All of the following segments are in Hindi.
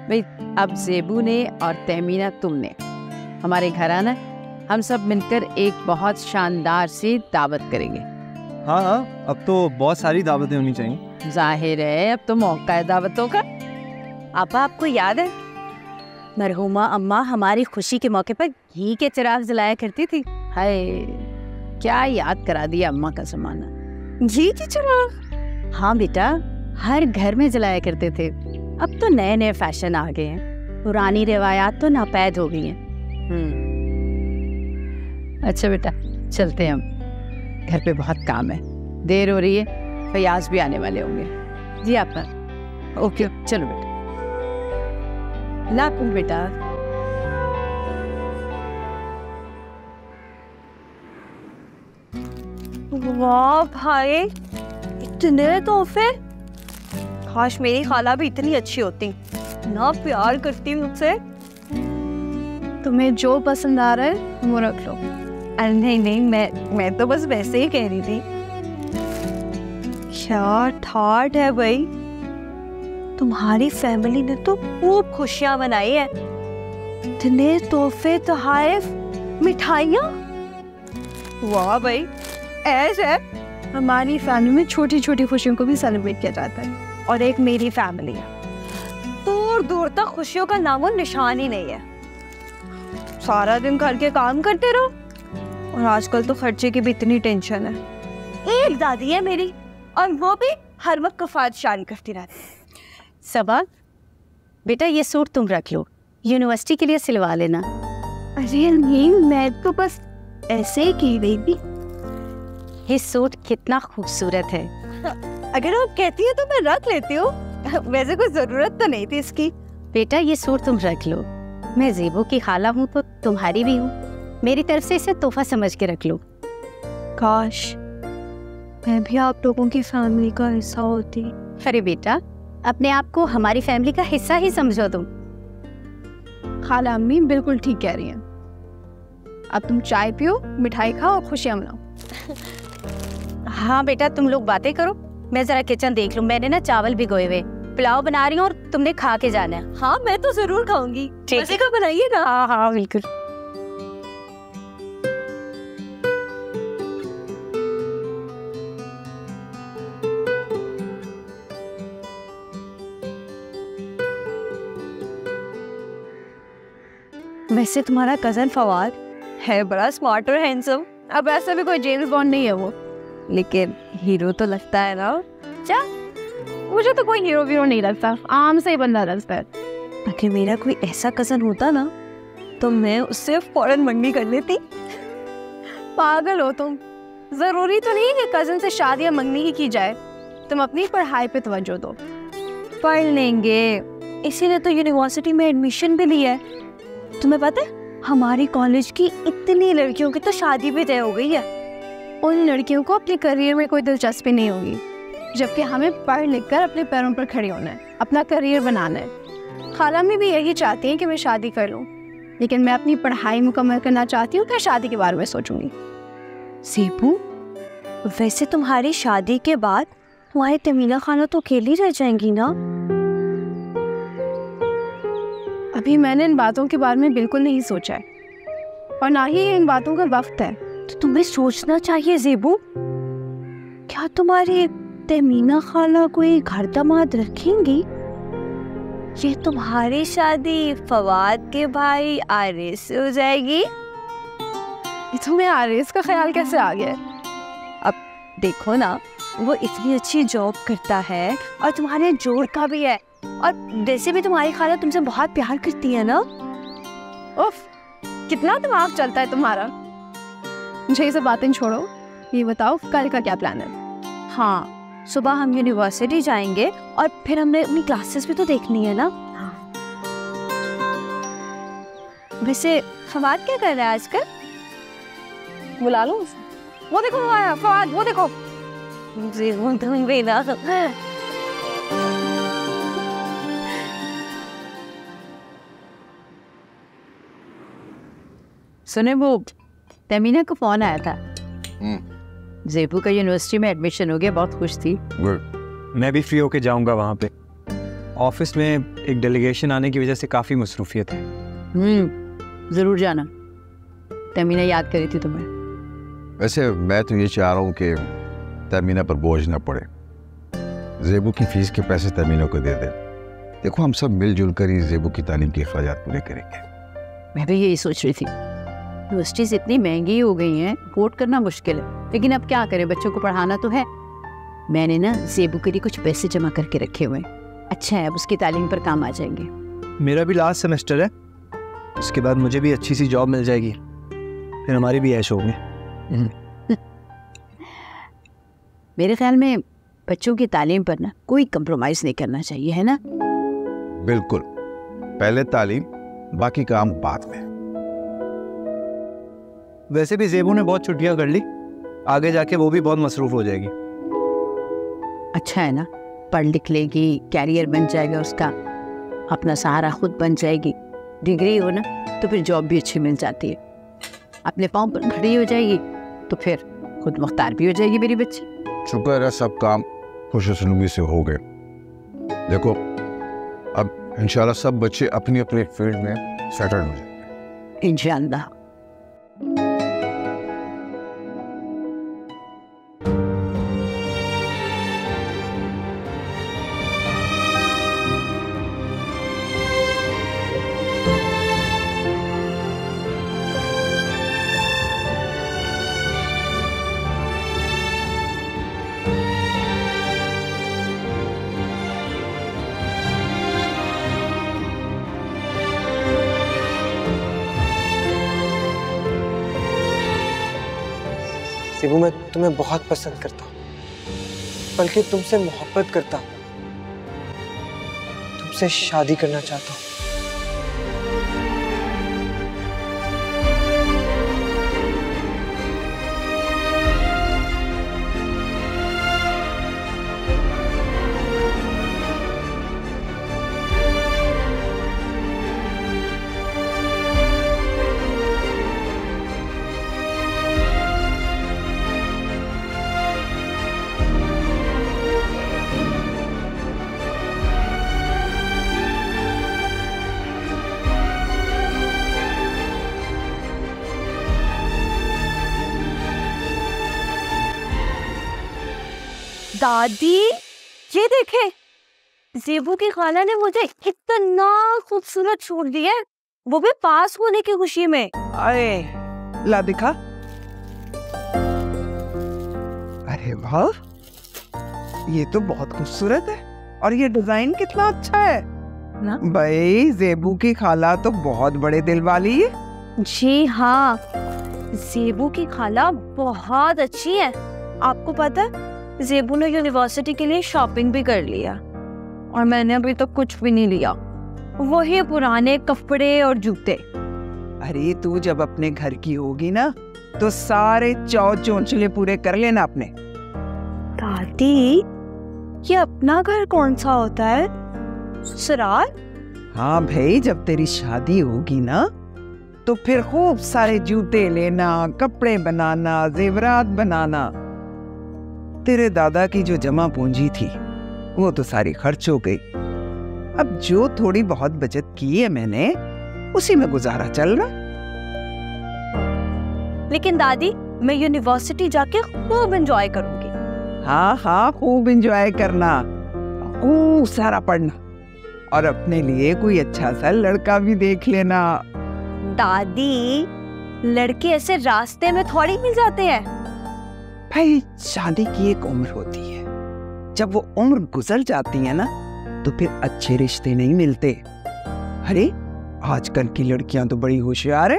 भाई अब ज़ेबू ने और तहमीना तुमने हमारे घर आना, हम सब मिलकर एक बहुत शानदार सी दावत करेंगे। हाँ हाँ, अब तो बहुत सारी दावतें होनी चाहिए। जाहिर है अब तो मौका है दावतों का। आपा, आपको याद है मरहुमा अम्मा हमारी खुशी के मौके पर घी के चिराग जलाया करती थी। हाय, क्या याद करा दिया अम्मा का ज़माना। घी के चिराग? हाँ बेटा, हर घर में जलाया करते थे। अब तो नए नए फैशन आ गए हैं, पुरानी रिवायात तो नापैद हो गई हैं। अच्छा बेटा, चलते हैं हम, घर पे बहुत काम है, देर हो रही है, फयाज भी आने वाले होंगे। जी आपा। ओके चलो बेटा। लाकुम बेटा। वाह भाई, इतने तोहफे! काश मेरी खाला भी इतनी अच्छी होती, ना प्यार करती मुझसे। तुम्हें जो पसंद आ रहा है वो रख लो। अरे नहीं नहीं, मैं तो बस वैसे ही कह रही थी। क्या ठाठ है भाई, तुम्हारी फैमिली ने तो खूब खुशियां मनाई है। इतने तोहफे, तोहफ, मिठाइयाँ। वाह भाई, ऐसा है। हमारी फैमिली में छोटी छोटी खुशियों को भी सेलिब्रेट किया जाता है। और एक मेरी फैमिली है, दूर दूर तक खुशियों का नामो निशान ही नहीं है। सारा दिन घर के काम करते रहो, और आजकल तो खर्चे की भी इतनी टेंशन है। एक दादी है मेरी, और वो भी हर वक्त कफायत शारी करती रहती है। सबा बेटा, ये सूट तुम रख लो, यूनिवर्सिटी के लिए सिलवा लेना। अरे नहीं, मैं तो बस ऐसे ही कह रही थी। ये सूट कितना खूबसूरत है। अगर आप कहती है तो मैं रख लेती हूँ, वैसे कोई जरूरत तो नहीं थी इसकी। बेटा ये सूट तुम रख लो, मैं ज़ेबू की खाला हूँ तो तुम्हारी भी हूँ, मेरी तरफ से इसे तोहफा समझ के रख लो। काश मैं भी आप लोगों की फैमिली का हिस्सा होती। अरे बेटा, अपने आप को हमारी फैमिली का हिस्सा ही समझो तुम। खाला अम्मी बिल्कुल ठीक कह रही हैं। अब तुम चाय पियो, मिठाई खाओ और खुशियाँ मनाओ। हाँ बेटा, तुम लोग बातें करो, मैं जरा किचन देख लूं। मैंने ना चावल भिगोए हुए, पुलाव बना रही हूँ और तुमने खा के जाना है। हाँ मैं तो जरूर खाऊंगी, मजे का बनाइएगा। हाँ हाँ बिल्कुल। वैसे तुम्हारा कजन फवाद है बड़ा स्मार्ट और हैंडसम। अब ऐसा भी कोई जेम्स बॉन्ड नहीं है वो, लेकिन हीरो तो लगता है ना। क्या? मुझे तो कोई हीरो वीरो नहीं लगता, आम से ही बंदा लगता है। अगर मेरा कोई ऐसा कजन होता ना तो मैं उससे फौरन मंगनी कर लेती। पागल हो तुम, जरूरी तो नहीं है कि कजन से शादी या मंगनी ही की जाए। तुम अपनी पढ़ाई पे तवज्जो दो। पढ़ लेंगे, इसीलिए तो यूनिवर्सिटी में एडमिशन भी लिया है। तुम्हें पता है हमारी कॉलेज की इतनी लड़कियों की तो शादी भी तय हो गई है। उन लड़कियों को अपने करियर में कोई दिलचस्पी नहीं होगी, जबकि हमें पढ़ लिख कर अपने पैरों पर खड़े होना है, अपना करियर बनाना है। खाला में भी यही चाहती हैं कि मैं शादी कर लूँ, लेकिन मैं अपनी पढ़ाई मुकम्मल करना चाहती हूँ, फिर शादी के बारे में सोचूंगी। ज़ेबू, वैसे तुम्हारी शादी के बाद तुम्हारी तमीना खाना तो अकेली रह जाएंगी ना? अभी मैंने इन बातों के बारे में बिल्कुल नहीं सोचा है, और ना ही इन बातों का वक्त है। तो तुम्हें सोचना चाहिए ज़ेबू। क्या तुम्हारी तमीना खाला कोई घर दामाद रखेंगी? ये तुम्हारी शादी फवाद के भाई आरिस से हो जाएगी। तुम्हें आरिस का ख्याल कैसे आ गया? अब देखो ना, वो इतनी अच्छी जॉब करता है और तुम्हारे जोड़ का भी है, और वैसे भी तुम्हारी खाला तुमसे बहुत प्यार करती है ना। उफ, कितना दिमाग चलता है तुम्हारा। मुझे ये सब बातें छोड़ो, ये बताओ कल का क्या प्लान है? हाँ, सुबह हम यूनिवर्सिटी जाएंगे और फिर हमने अपनी क्लासेस भी तो देखनी है ना। वैसे फवाद क्या कर रहा है आजकल? बुला लो उसे। वो देखो वो आया फवाद, वो देखो। तुम भी ना। सुने, वो तमीना को फोन आया था, ज़ेबू का यूनिवर्सिटी में एडमिशन हो गया, बहुत खुश थी। मैं भी फ्री होके जाऊंगा वहाँ पे। ऑफिस में एक डेलीगेशन आने की वजह से काफ़ी मसरूफियत है। ज़रूर जाना। तमीना याद करी थी तुम्हें। वैसे मैं तो ये चाह रहा हूँ कि तमीना पर बोझ ना पड़े। ज़ेबू की फ़ीस के पैसे तमीना को दे दे। देखो हम सब मिलजुल कर ही ज़ेबू की तालीम के अखराजात पूरे करेंगे। मैं भी यही सोच रही थी। यूनिवर्सिटीज़ इतनी महंगी हो गई हैं, अफोर्ड करना मुश्किल है, लेकिन अब क्या करें, बच्चों को पढ़ाना तो है। मैंने ना ज़ेबू के लिए कुछ पैसे जमा करके रखे हुए हैं। अच्छा है, अब उसकी तालीम पर काम आ जाएंगे। मेरा भी लास्ट सेमेस्टर है, उसके बाद मुझे भी अच्छी सी जॉब मिल जाएगी, फिर हमारी भी ऐश होंगे। मेरे ख्याल में बच्चों की तालीम पर ना कोई कंप्रोमाइज़ नहीं करना चाहिए, है ना? बिल्कुल, पहले तालीम, बाकी काम बाद में। वैसे भी ज़ेबू ने बहुत छुट्टियां कर ली, आगे जाके वो भी बहुत मसरूफ़ हो जाएगी। अच्छा है ना, पढ़ लिख लेगी, कैरियर बन जाएगा उसका, अपना सहारा खुद बन जाएगी। डिग्री हो ना तो फिर जॉब भी अच्छी मिल जाती है, अपने पाँव पर खड़ी हो जाएगी, तो फिर खुद मुख्तार भी हो जाएगी मेरी बच्ची। शुक्र है सब काम खुशनुमी से हो गए। देखो अब इंशाल्लाह सब बच्चे अपनी अपनी फील्ड में सेटल हो जाएंगे इंशाल्लाह। ज़ेबू मैं तुम्हें बहुत पसंद करता हूँ, बल्कि तुमसे मोहब्बत करता हूँ, तुमसे शादी करना चाहता हूँ। दादी, ये देखे, ज़ेबू की खाला ने मुझे इतना खूबसूरत छोड़ दिया है, वो भी पास होने की खुशी में। अरे ला दिखा। अरे वाह, ये तो बहुत खूबसूरत है, और ये डिजाइन कितना अच्छा है ना। भाई ज़ेबू की खाला तो बहुत बड़े दिल वाली है। जी हाँ, ज़ेबू की खाला बहुत अच्छी है। आपको पता है, ज़ेबू ने यूनिवर्सिटी के लिए शॉपिंग भी कर लिया, और मैंने अभी तक कुछ भी नहीं लिया, वही पुराने कपड़े और जूते। अरे तू जब अपने घर की होगी ना, तो सारे चौचले पूरे कर लेना अपने। दादी, ये अपना घर कौन सा होता है? ससुराल? हाँ भाई, जब तेरी शादी होगी ना, तो फिर खूब सारे जूते लेना, कपड़े बनाना, जेवरात बनाना। तेरे दादा की जो जमा पूंजी थी, वो तो सारी खर्च हो गई। अब जो थोड़ी बहुत बचत की है मैंने, उसी में गुजारा चल रहा। लेकिन दादी, मैं यूनिवर्सिटी जाके खूब एंजॉय करूंगी। हाँ हाँ, खूब एंजॉय करना, खूब सारा पढ़ना, और अपने लिए कोई अच्छा सा लड़का भी देख लेना। दादी, लड़के ऐसे रास्ते में थोड़ी मिल जाते हैं। भाई शादी की एक उम्र होती है, जब वो उम्र गुजर जाती है ना, तो फिर अच्छे रिश्ते नहीं मिलते। अरे आजकल की लड़कियां तो बड़ी होशियार है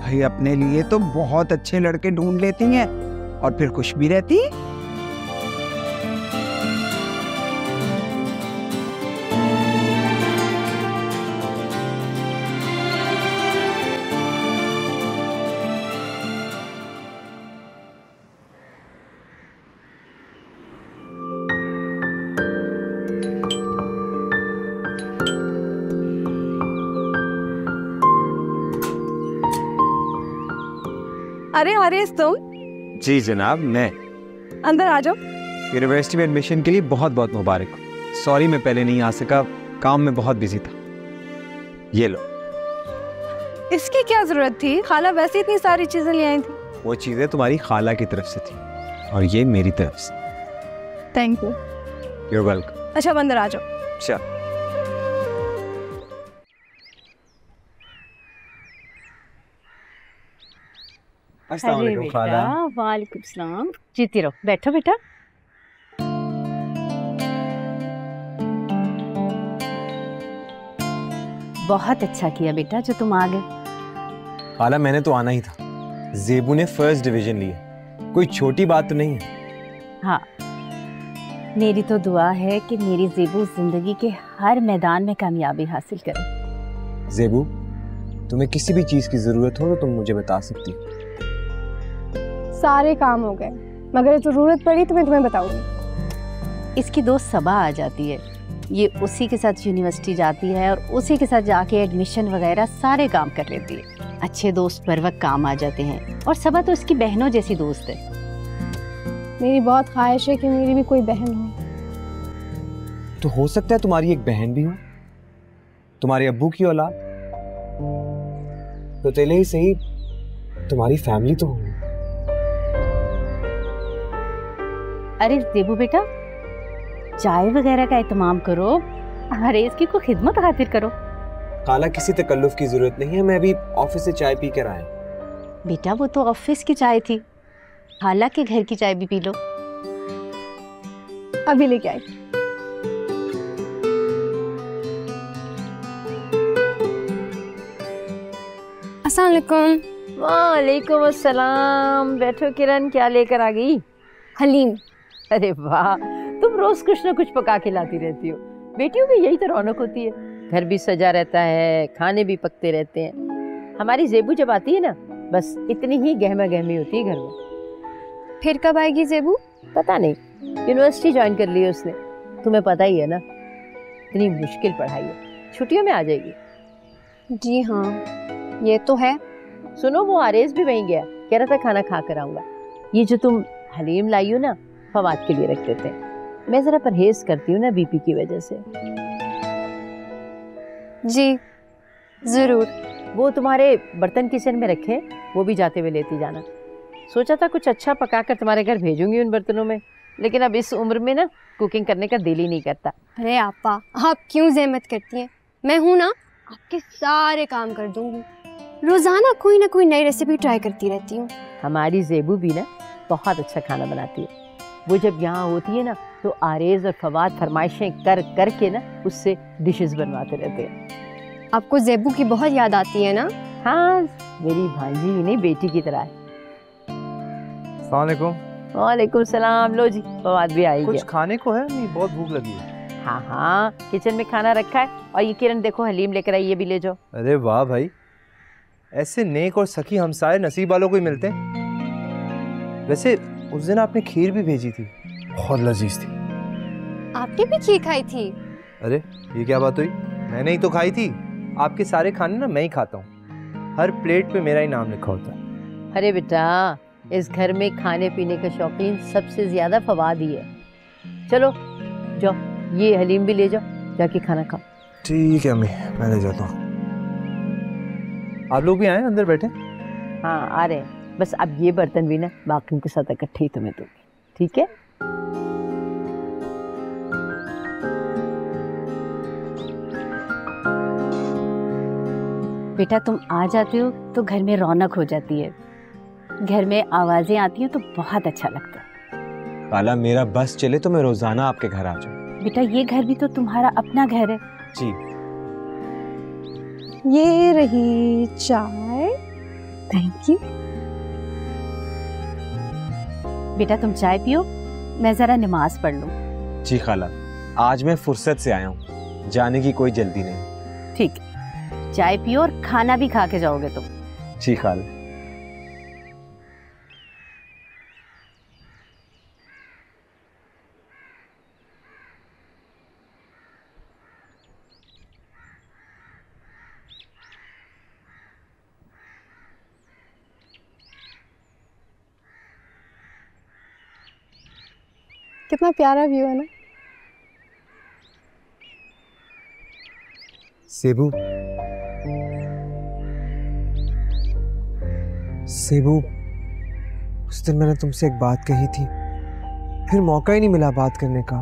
भाई, अपने लिए तो बहुत अच्छे लड़के ढूंढ लेती हैं और फिर खुश भी रहती है। अरे हारिस, तुम? जी जनाब, मैं। अंदर आ जाओ। यूनिवर्सिटी में एडमिशन के लिए बहुत बहुत मुबारक। सॉरी मैं पहले नहीं आ सका, काम में बहुत बिजी था। ये लो। इसकी क्या जरूरत थी? खाला वैसे इतनी सारी चीजें ले आई थी। वो चीज़ें तुम्हारी खाला की तरफ से थी और ये मेरी तरफ से। Thank you. You're welcome। अच्छा अब अंदर आ जाओ। अच्छा। अस्सलाम वालेकुम खाला। वालेकुम सलाम। जीती रहो, बैठो बेटा। बहुत अच्छा किया बेटा जो तुम आ गए। खाला मैंने तो आना ही था। जेबू ने फर्स्ट डिवीजन ली है, कोई छोटी बात तो नहीं है। हाँ, मेरी तो दुआ है कि मेरी जेबू जिंदगी के हर मैदान में कामयाबी हासिल करे। जेबू, तुम्हें किसी भी चीज की जरूरत हो तो तुम मुझे बता सकती हो। सारे काम हो गए, मगर जरूरत पड़ी तो मैं तुम्हें बताऊंगी। इसकी दोस्त सबा आ जाती है, ये उसी के साथ यूनिवर्सिटी जाती है और उसी के साथ जाके एडमिशन वगैरह सारे काम कर लेती है। अच्छे दोस्त पर वक्त काम आ जाते हैं और सबा तो इसकी बहनों जैसी दोस्त है। मेरी बहुत ख्वाहिश है कि मेरी भी कोई बहन हो। तो हो सकता है तुम्हारी एक बहन भी हो, तुम्हारे अब्बू की औलाद। तो चले ही सही, तुम्हारी फैमिली तो होगी। अरे देबू बेटा, चाय वगैरह का एहतमाम करो, अरे इसकी को खिदमत खातिर करो। खाला किसी तकल्लुफ की जरूरत नहीं है, मैं अभी ऑफिस से चाय पी कर आया। बेटा वो तो ऑफिस की चाय थी, खाला के घर की चाय भी पी लो। अभी लेके आई। अस्सलाम वालेकुम। वालेकुम अस्सलाम। बैठो किरण, क्या लेकर आ गई? हलीम। अरे वाह, तुम रोज कुछ ना कुछ पका के लाती रहती हो। बेटियों की यही तो रौनक होती है, घर भी सजा रहता है, खाने भी पकते रहते हैं। हमारी जेबू जब आती है ना, बस इतनी ही गहमा गहमी होती है घर में। फिर कब आएगी जेबू? पता नहीं, यूनिवर्सिटी ज्वाइन कर ली है उसने, तुम्हें पता ही है ना, इतनी मुश्किल पढ़ाई है, छुट्टियों में आ जाएगी। जी हाँ, ये तो है। सुनो, वो आरेज भी वहीं गया, कह रहा था खाना खा कर आऊंगा। ये जो तुम हलीम लाई हो ना, फवाद के लिए रख देते हैं, मैं जरा परहेज करती हूँ ना बीपी की वजह से। जी जरूर। वो तुम्हारे बर्तन किचन में रखे, वो भी जाते हुए लेती जाना। सोचा था कुछ अच्छा पकाकर तुम्हारे घर भेजूंगी उन बर्तनों में, लेकिन अब इस उम्र में ना कुकिंग करने का दिल ही नहीं करता। अरे आपा, आप क्यों जहमत करती हैं? मैं हूं ना, आपके सारे काम कर दूंगी। रोजाना कोई ना कोई नई रेसिपी ट्राई करती रहती हूँ। हमारी जेबू भी ना बहुत अच्छा खाना बनाती है। वो जब यहाँ होती है ना, तो आरेज और फवाद फरमाइशें कर कर के ना उससे डिशेस बनवाते रहते हैं। आपको जेबू की बहुत याद आती है ना? हाँ, मेरी भांजी ही नहीं, बेटी की तरह है। अस्सलाम वालेकुम। वालेकुम सलाम। लो जी, फवाद भी आई कुछ गया। खाने को है? नहीं, बहुत भूख लगी है। हाँ हाँ, किचन में खाना रखा है। और ये किरण देखो, हलीम लेकर आई, ये भी ले जाओ। अरे वाह भाई, ऐसे नेक और सखी हमसाए नसीब वालों को ही मिलते हैं। वैसे उस दिन आपने खीर भी भेजी थी, बहुत लजीज थी। आपने भी खीर खाई थी? अरे ये क्या बात हुई? मैंने ही तो खाई थी। आपके सारे खाने ना मैं ही खाता हूँ, हर प्लेट पे मेरा ही नाम लिखा होता है। अरे बेटा, इस घर में खाने पीने का शौकीन सबसे ज्यादा फवाद ही है। चलो जाओ, ये हलीम भी ले जाओ, जाके खाना खाओ। ठीक है अम्मी, मैं ले जाता हूँ। आप लोग भी आए, अंदर बैठे। हाँ आ रहे हैं, बस अब ये बर्तन भी ना बाकियों के साथ इकट्ठे ही तुम्हें दूंगी, ठीक है? बेटा तुम आ जाते हो तो घर में रौनक हो जाती है, घर में आवाजें आती हैं तो बहुत अच्छा लगता है। खाला, मेरा बस चले तो मैं रोजाना आपके घर आ जाऊँ। बेटा ये घर भी तो तुम्हारा अपना घर है। जी। ये रही चाय। Thank you. बेटा तुम चाय पियो, मैं जरा नमाज पढ़ लूं। जी खाला, आज मैं फुर्सत से आया हूँ, जाने की कोई जल्दी नहीं। ठीक है, चाय पियो और खाना भी खा के जाओगे तुम। जी खाला। कितना प्यारा व्यू है ना। सेबू, सेबू, उस दिन मैंने तुमसे एक बात कही थी, फिर मौका ही नहीं मिला बात करने का।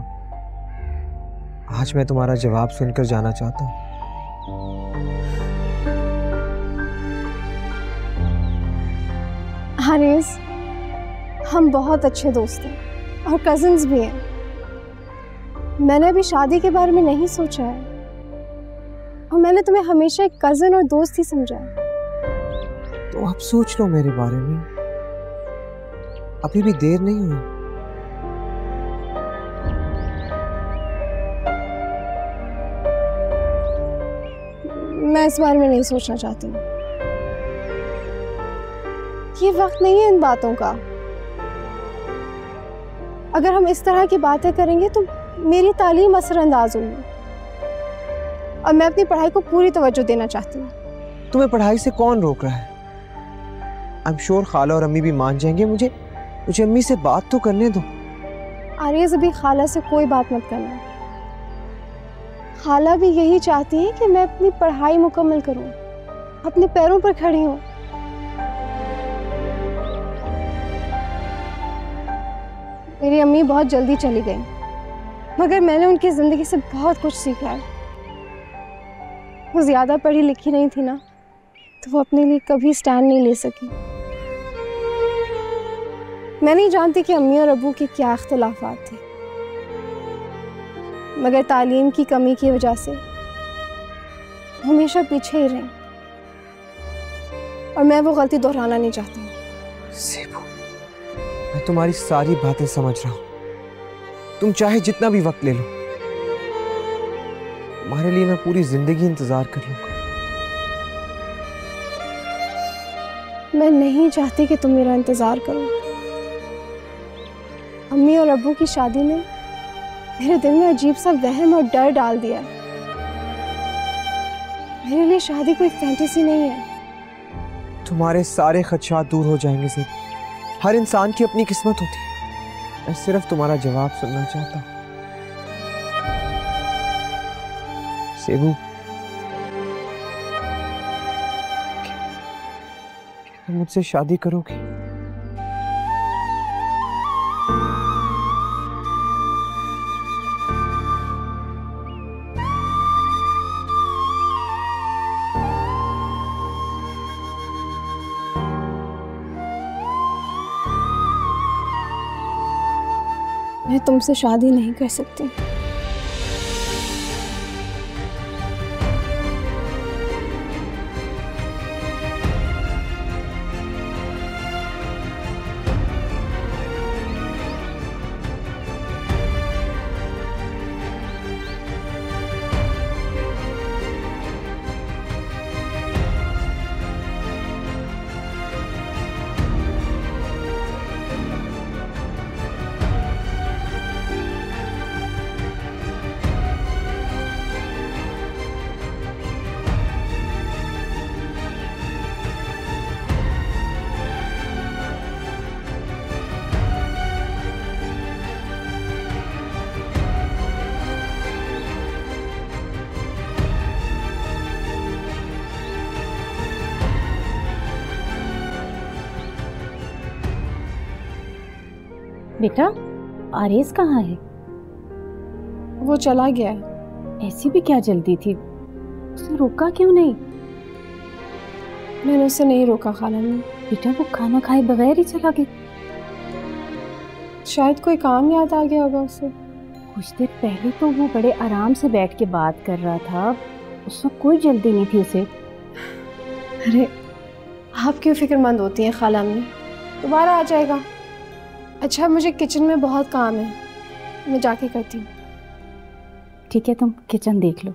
आज मैं तुम्हारा जवाब सुनकर जाना चाहता हूँ। हारिस, हम बहुत अच्छे दोस्त हैं और कजिन्स भी हैं। मैंने अभी शादी के बारे में नहीं सोचा है और मैंने तुम्हें हमेशा एक कजिन और दोस्त ही समझा है। तो अब सोच लो मेरे बारे में, अभी भी देर नहीं हुई। मैं इस बारे में नहीं सोचना चाहती हूँ। ये वक्त नहीं है इन बातों का। अगर हम इस तरह की बातें करेंगे तो मेरी तालीम असरअंदाज होगी और मैं अपनी पढ़ाई को पूरी तवज्जो देना चाहती हूँ। तुम्हें पढ़ाई से कौन रोक रहा है? आई एम श्योर खाला और अम्मी भी मान जाएंगे। मुझे अम्मी से बात तो करने दो। आरिज़, अभी खाला से कोई बात मत करना। खाला भी यही चाहती है कि मैं अपनी पढ़ाई मुकम्मल करूं, अपने पैरों पर खड़ी हूं। मेरी अम्मी बहुत जल्दी चली गई, मगर मैंने उनकी ज़िंदगी से बहुत कुछ सीखा है। वो ज़्यादा पढ़ी लिखी नहीं थी ना, तो वो अपने लिए कभी स्टैंड नहीं ले सकी। मैं नहीं जानती कि अम्मी और अब्बू के क्या इख्तिलाफात थे, मगर तालीम की कमी की वजह से हमेशा पीछे ही रही और मैं वो गलती दोहराना नहीं चाहती। सेबू, मैं तुम्हारी सारी बातें समझ रहा हूँ। तुम चाहे जितना भी वक्त ले लो, तुम्हारे लिए मैं पूरी जिंदगी इंतजार कर लूंगा। मैं नहीं चाहती कि तुम मेरा इंतजार करो। अम्मी और अब्बू की शादी ने मेरे दिल में अजीब सा वहम और डर डाल दिया। मेरे लिए शादी कोई फैंटेसी नहीं है। तुम्हारे सारे खदशात दूर हो जाएंगे सेबू। हर इंसान की अपनी किस्मत होती है। मैं सिर्फ तुम्हारा जवाब सुनना चाहता हूँ। सेबू, क्या मुझसे शादी करोगी? मैं तुमसे शादी नहीं कर सकती। बेटा, आरेज कहाँ है? वो चला गया है। ऐसी भी क्या जल्दी थी? उसे रोका क्यों नहीं? मैंने उसे नहीं रोका खाला ने। बेटा, वो खाना खाए बगैर ही चला गया। शायद कोई काम याद आ गया होगा उसे। कुछ देर पहले तो वो बड़े आराम से बैठ के बात कर रहा था। उस वक्त कोई जल्दी नहीं थी उसे। अरे, आप क्यों फिक्रमंद होती हैं खाला अम्मी? दोबारा आ जाएगा। अच्छा, मुझे किचन में बहुत काम है, मैं जाके करती हूँ। ठीक है, तुम किचन देख लो।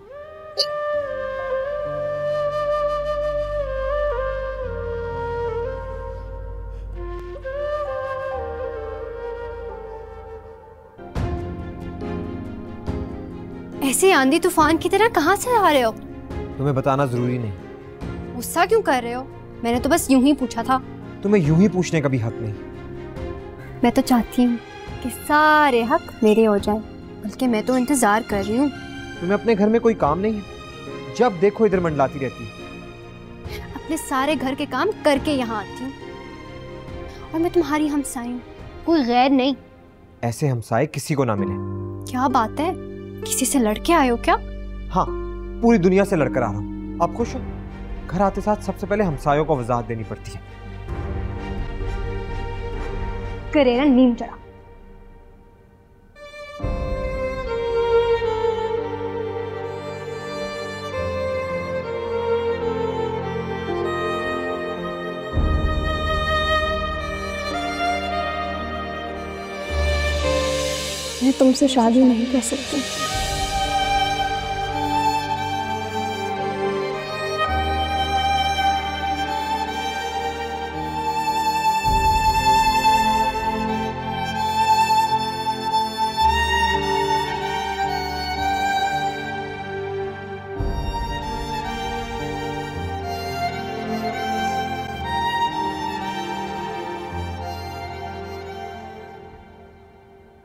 ऐसे आंधी तूफान की तरह कहाँ से आ रहे हो? तुम्हें बताना जरूरी नहीं। गुस्सा क्यों कर रहे हो? मैंने तो बस यूं ही पूछा था। तुम्हें यूं ही पूछने का भी हक नहीं। मैं तो चाहती हूँ कि सारे हक मेरे हो जाए, बल्कि मैं तो इंतजार कर रही हूँ। तुम्हें अपने घर में कोई काम नहीं है? जब देखो इधर मंडलाती रहती है। अपने सारे घर के काम करके यहाँ आती हूँ और मैं तुम्हारी हमसाई हूँ, कोई गैर नहीं। ऐसे हमसाए किसी को ना मिले। क्या बात है, किसी से लड़के आए हो क्या? हाँ, पूरी दुनिया से लड़कर आ रहा हूँ। आप खुश हो? घर आते साथ सबसे पहले हमसायों को वजाहत देनी पड़ती है। करेगा नीम चढ़ा। मैं तुमसे शादी नहीं कर सकती।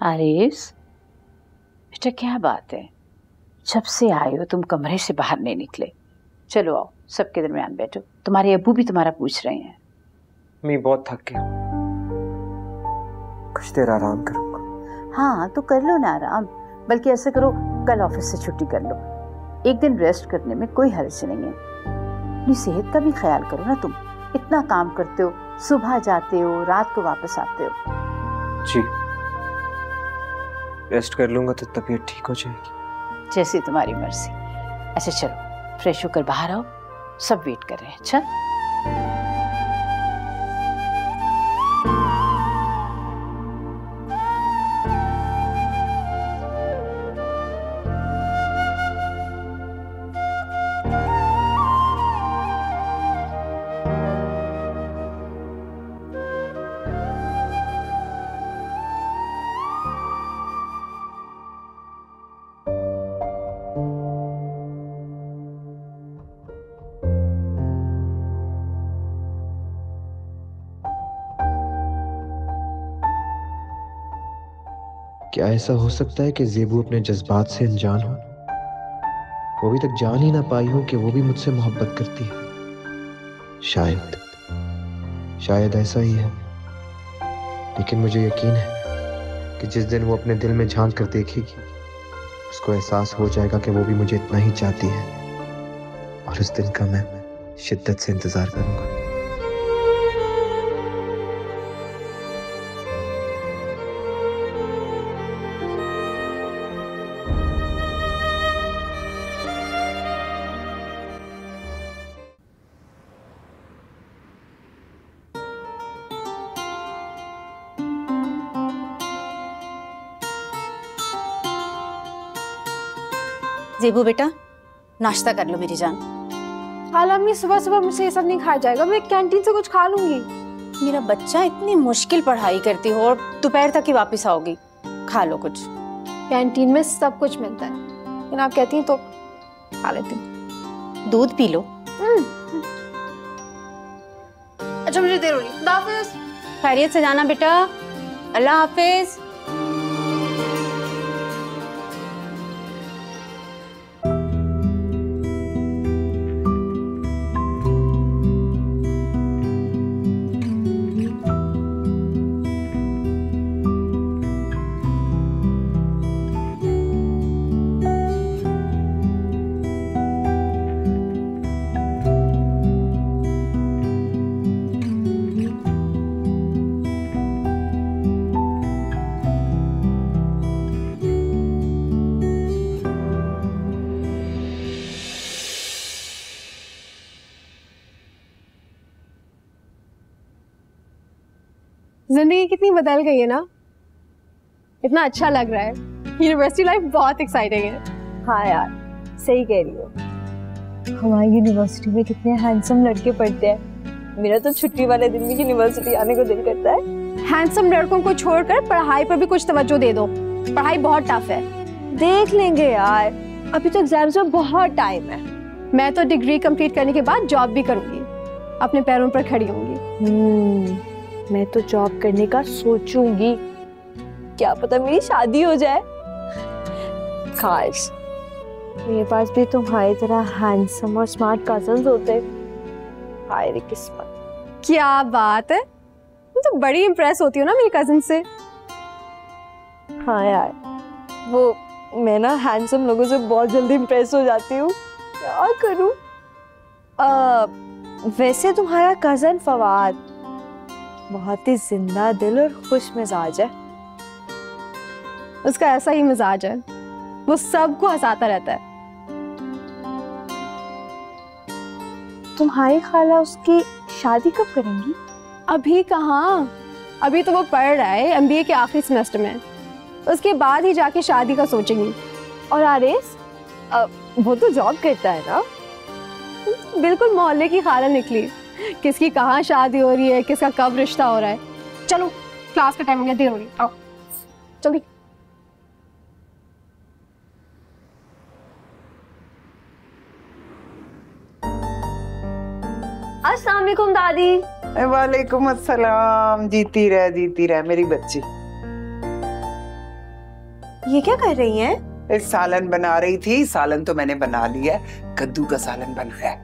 आरिस, बेटा क्या बात है, जब से आए हो तुम कमरे से बाहर नहीं निकले। चलो आओ, सबके दरमियान बैठो, तुम्हारे अब्बू भी तुम्हारा पूछ रहे हैं। मैं बहुत थक गया, कुछ देर आराम करूंगा। हाँ तो कर लो ना आराम, बल्कि ऐसा करो कल ऑफिस से छुट्टी कर लो, एक दिन रेस्ट करने में कोई हर्ज नहीं है। अपनी सेहत का भी ख्याल करो ना, तुम इतना काम करते हो, सुबह जाते हो रात को वापस आते हो। जी, रेस्ट कर लूंगा तो तबीयत ठीक हो जाएगी। जैसी तुम्हारी मर्जी। ऐसे चलो फ्रेश होकर बाहर आओ, सब वेट कर रहे हैं। अच्छा क्या ऐसा हो सकता है कि ज़ेबू अपने जज्बात से अनजान हो? वो अभी तक जान ही ना पाई हो कि वो भी मुझसे मोहब्बत करती है। शायद ऐसा ही है, लेकिन मुझे यकीन है कि जिस दिन वो अपने दिल में झांक कर देखेगी, उसको एहसास हो जाएगा कि वो भी मुझे इतना ही चाहती है, और उस दिन का मैं शिद्दत से इंतजार करूंगा। ज़ेबू बेटा, नाश्ता कर लो मेरी जान। खाला अम्मी, सुबह सुबह मुझसे ये सब नहीं खाया जाएगा, मैं कैंटीन से कुछ खा लूंगी। मेरा बच्चा, इतनी मुश्किल पढ़ाई करती हो और दोपहर तक ही वापस आओगी, खा लो कुछ। कैंटीन में सब कुछ मिलता है, लेकिन आप कहती हैं तो खा लेती हूँ। दूध पी लो। अच्छा, मुझे देर हो रही है, खुदा हाफिज़। खैरियत से जाना बेटा, अल्लाह हाफिज। जिंदगी कितनी बदल गई है ना, इतना अच्छा लग रहा है। यूनिवर्सिटी लाइफ बहुत एक्साइटिंग है। हाँ यार, सही कह रही हो। हमारी यूनिवर्सिटी में कितने हैंडसम लड़के पढ़ते हैं। मेरा तो छुट्टी वाले दिन भी यूनिवर्सिटी आने को दिल करता है। हैंडसम लड़कों को छोड़कर पढ़ाई पर भी कुछ तवज्जो दे दो, पढ़ाई बहुत टफ है। देख लेंगे यार, अभी तो एग्जाम्स में बहुत टाइम है। मैं तो डिग्री कंप्लीट करने के बाद जॉब भी करूंगी, अपने पैरों पर खड़ी होंगी। मैं तो जॉब करने का सोचूंगी, क्या पता मेरी शादी हो जाए। काश मेरे पास भी तुम्हारी तरह हैंडसम और स्मार्ट कजन्स होते। हाय रे किस्मत। क्या बात है, तुम तो बड़ी इम्प्रेस होती हो ना मेरी कजन से। हाँ यार, वो मैं ना हैंडसम लोगों से बहुत जल्दी इम्प्रेस हो जाती हूँ, क्या करूँ। वैसे तुम्हारा कजन फवाद बहुत ही जिंदा दिल और खुश मिजाज है। उसका ऐसा ही मिजाज है, वो सबको हंसाता रहता है। तुम्हारी खाला उसकी शादी कब करेंगी? अभी कहाँ, अभी तो वो पढ़ रहा है MBA के आखिरी सेमेस्टर में, उसके बाद ही जाके शादी का सोचेंगी। और आरेस, वो तो जॉब करता है ना। बिल्कुल मोहल्ले की खाला निकली, किसकी कहाँ शादी हो रही है, किसका कब रिश्ता हो रहा है। चलो क्लास का टाइम हो गया, देर हो रही है, आओ जल्दी। अस्सलाम वालेकुम दादी। वालेकुम अस्सलाम। जीती रह मेरी बच्ची। ये क्या कर रही हैं? सालन बना रही थी। सालन तो मैंने बना लिया, कद्दू का सालन बनाया।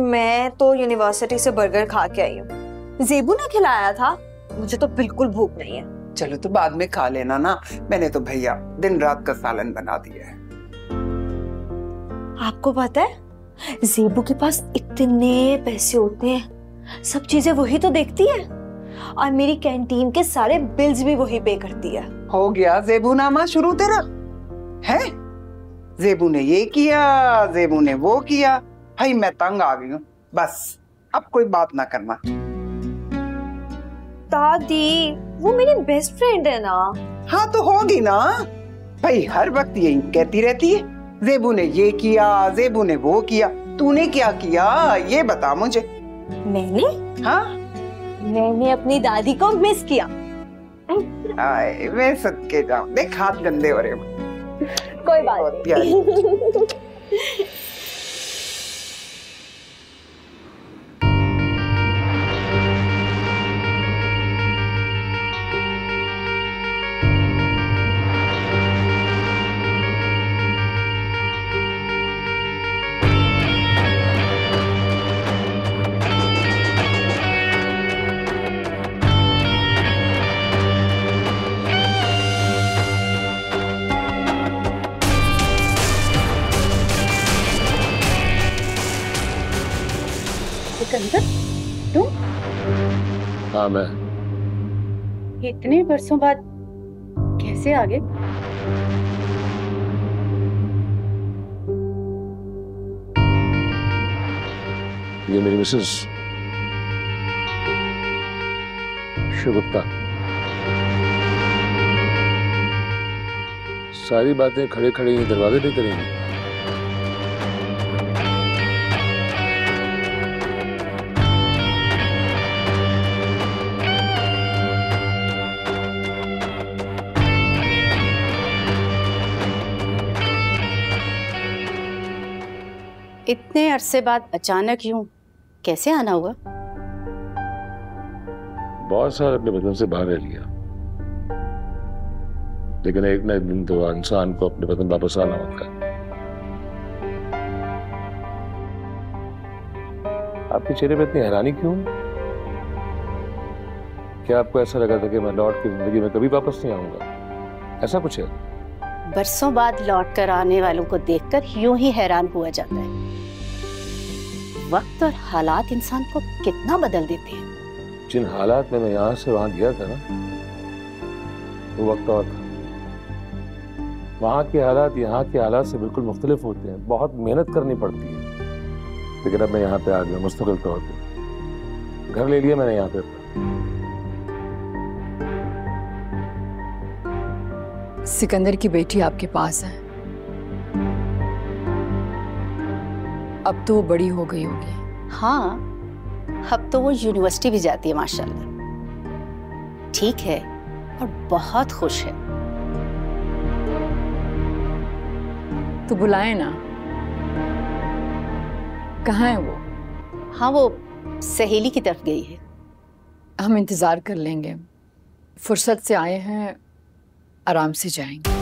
मैं तो यूनिवर्सिटी से बर्गर खा के आई हूँ, जेबू ने खिलाया था, मुझे तो बिल्कुल भूख नहीं है। चलो तो बाद में खा लेना ना, मैंने तो भैया दिन रात का सालन बना दिया है। आपको पता है जेबू के पास इतने पैसे होते हैं, सब चीजें वही तो देखती है, और मेरी कैंटीन के सारे बिल्स भी वही पे करती है। हो गया जेबू नामा शुरू तेरा है। जेबू ने ये किया, जेबू ने वो किया। भाई मैं तंग आ गई हूँ, बस अब कोई बात ना करना। दादी वो मेरी बेस्ट फ्रेंड है ना। हाँ तो होगी ना भाई, हर वक्त यही कहती रहती है, जेबू ने ये किया, जेबू ने वो किया। तूने क्या किया ये बता मुझे। मैंने? हाँ मैंने अपनी दादी को मिस किया। आए मैं सदके जाऊं, देख हाथ गंदे हो रहे हो। कोई बात नहीं। सिकंदर, तुम? हाँ मैं। इतने बरसों बाद कैसे आ गए? ये मेरी मिसेस शिवगुप्ता। सारी बातें खड़े खड़े दरवाजे पे करेंगी। इतने अरसे बाद अचानक यूं कैसे आना हुआ? बहुत साल अपने वतन से बाहर रह लिया, लेकिन एक न एक दिन तो इंसान को अपने वतन वापस आना होता है। आपके चेहरे पे इतनी हैरानी क्यों? क्या आपको ऐसा लगा था कि मैं लौट के जिंदगी में कभी वापस नहीं आऊंगा? ऐसा कुछ है? बरसों बाद लौट कर आने वालों को देखकर यूं ही हैरान हुआ जाता है। वक्त और हालात इंसान को कितना बदल देते हैं। जिन हालात में मैं यहाँ से वहां गया था ना, वो वक्त और था। वहां के हालात यहाँ के हालात से बिल्कुल मुख्तलिफ होते हैं, बहुत मेहनत करनी पड़ती है। लेकिन अब मैं यहाँ पे आ गया मुस्तकिल तौर पे, घर ले लिया मैंने यहाँ पे। सिकंदर की बेटी आपके पास है, अब तो वो बड़ी हो गई होगी। हाँ, अब तो वो यूनिवर्सिटी भी जाती है माशाल्लाह। ठीक है और बहुत खुश है। तो बुलाए ना। कहाँ है वो? हाँ, वो सहेली की तरफ गई है। हम इंतजार कर लेंगे, फुर्सत से आए हैं, आराम से जाएंगे।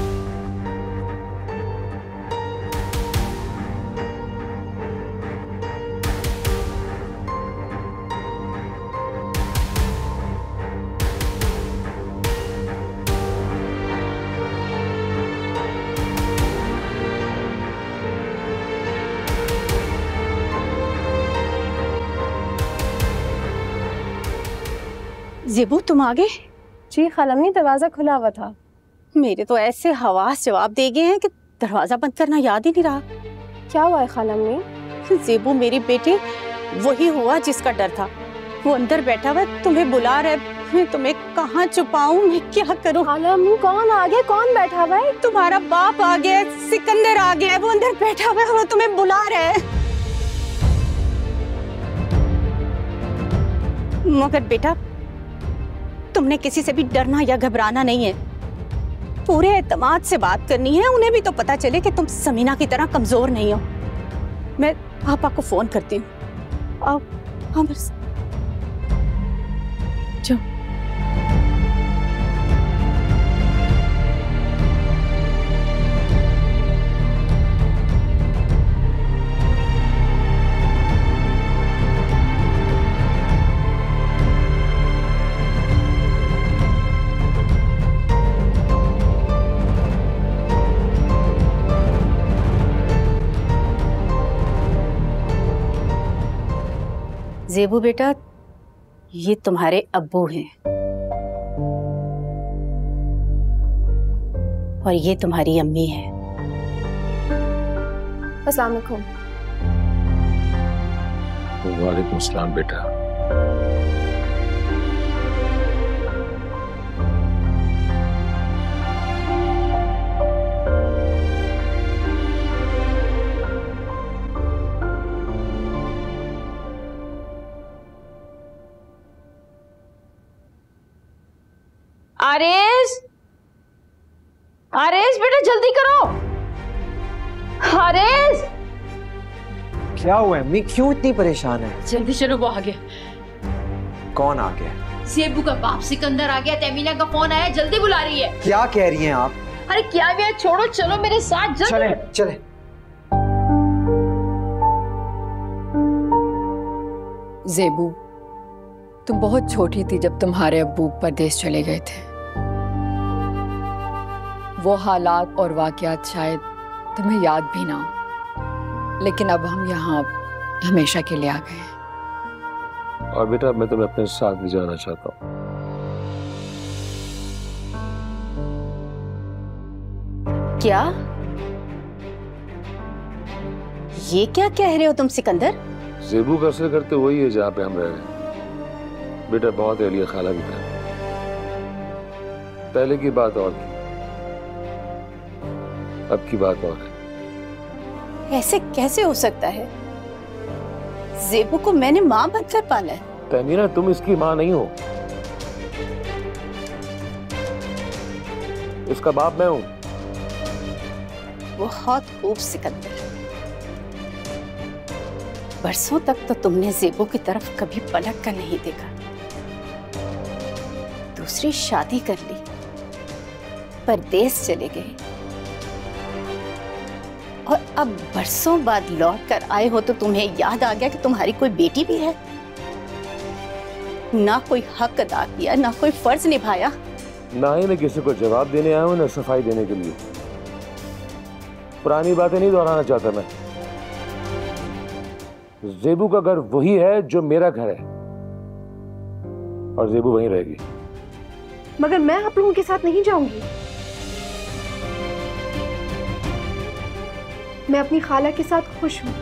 ज़ेबू तुम आ गए? जी खालामी, दरवाज़ा खुला हुआ था। मेरे तो ऐसे हवास जवाब दे गए हैं कि दरवाजा बंद करना याद ही नहीं रहा। क्या हुआ है खालामी? ज़ेबू मेरी बेटी वही हुआ जिसका डर था। वो अंदर बैठा हुआ तुम्हें बुला रहा है। मैं तुम्हें कहाँ छुपाऊं, मैं क्या करूं? खालामी कौन आ गया? कौन बैठा हुआ है? तुम्हारा बाप आ गया, सिकंदर आ गया, वो अंदर बैठा हुआ है, वो तुम्हें बुला रहा है। मगर बेटा तुमने किसी से भी डरना या घबराना नहीं है। पूरे एतमाद से बात करनी है। उन्हें भी तो पता चले कि तुम समीना की तरह कमजोर नहीं हो। मैं पापा को फोन करती हूँ। आओ हम जाओ। ज़ेबू बेटा, ये तुम्हारे अब्बू हैं और ये तुम्हारी अम्मी है। अस्सलाम वालेकुम। वालेकुम अस्सलाम बेटा। आरिश, आरिश बेटा जल्दी करो। आरिश, क्या हुआ अम्मी, क्यों इतनी परेशान है? जल्दी चलो, वो आ गया। कौन आ गया? ज़ेबू का बाप सिकंदर आ गया। तमीना का फोन आया, जल्दी बुला रही है। क्या कह रही हैं आप? अरे क्या भी है, छोड़ो, चलो मेरे साथ जल्दी। चले चले। ज़ेबू, तुम बहुत छोटी थी जब तुम्हारे अब्बू परदेश चले गए थे। वो हालात और वाकयात शायद तुम्हें याद भी ना हो, लेकिन अब हम यहाँ हमेशा के लिए आ गए हैं। और बेटा मैं तुम्हें अपने साथ भी जाना चाहता हूँ। क्या ये क्या कह रहे हो तुम सिकंदर? ज़ेबू का असर करते वही है जहाँ पे हम रह रहे हैं। बेटा बहुत एलिया खाला भी था। पहले की बात और थी, अब की बात और है। ऐसे कैसे हो सकता है? ज़ेबू को मैंने माँ बनकर पाला है। तमीना तुम इसकी माँ नहीं हो, इसका बाप मैं हूँ। बहुत खूब सिकंदर। बरसों तक तो तुमने ज़ेबू की तरफ कभी पलट कर नहीं देखा। दूसरी शादी कर ली, परदेश चले गए और अब बरसों बाद लौट कर आए हो तो तुम्हें याद आ गया कि तुम्हारी कोई बेटी भी है। ना कोई हक अदा किया, ना कोई फर्ज निभाया। ना ही मैं किसी को जवाब देने आया हूँ, ना सफाई देने के लिए। पुरानी बातें नहीं दोहराना चाहता मैं। ज़ेबू का घर वही है जो मेरा घर है और ज़ेबू वहीं रहेगी। मगर मैं आप लोगों के साथ नहीं जाऊंगी। मैं अपनी खाला के साथ खुश हूँ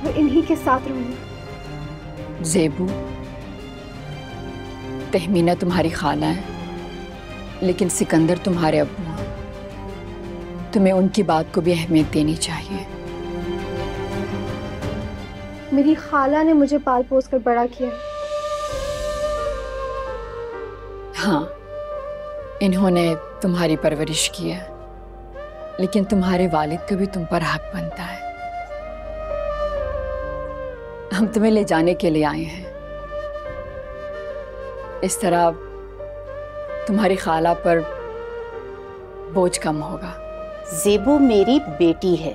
और इन्हीं के साथ रहूंगी। ज़ेबू, तहमीना तुम्हारी खाला है, लेकिन सिकंदर तुम्हारे अब्बू हैं। तुम्हें उनकी बात को भी अहमियत देनी चाहिए। मेरी खाला ने मुझे पाल पोस कर बड़ा किया। हाँ, इन्होंने तुम्हारी परवरिश की है, लेकिन तुम्हारे वालिद का भी तुम पर हक बनता है। हम तुम्हें ले जाने के लिए आए हैं। इस तरह तुम्हारी खाला पर बोझ कम होगा। ज़ेबू मेरी बेटी है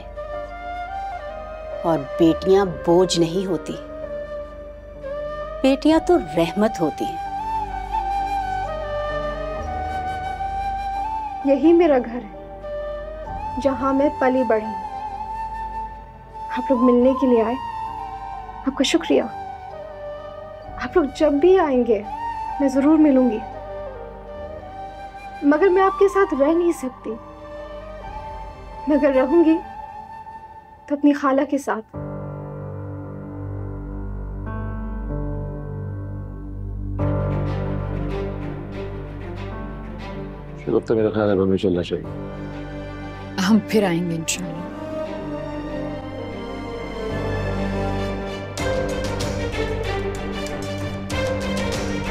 और बेटियां बोझ नहीं होती, बेटियां तो रहमत होती हैं। यही मेरा घर है जहां मैं पली बढ़ी। आप लोग मिलने के लिए आए, आपका शुक्रिया। आप लोग जब भी आएंगे मैं ज़रूर मिलूंगी, मगर मैं आपके साथ रह नहीं सकती। मैं अगर रहूंगी तो अपनी खाला के साथ। तो मेरा ख्याल है हमें चलना चाहिए। हम फिर आएंगे इंशाल्लाह।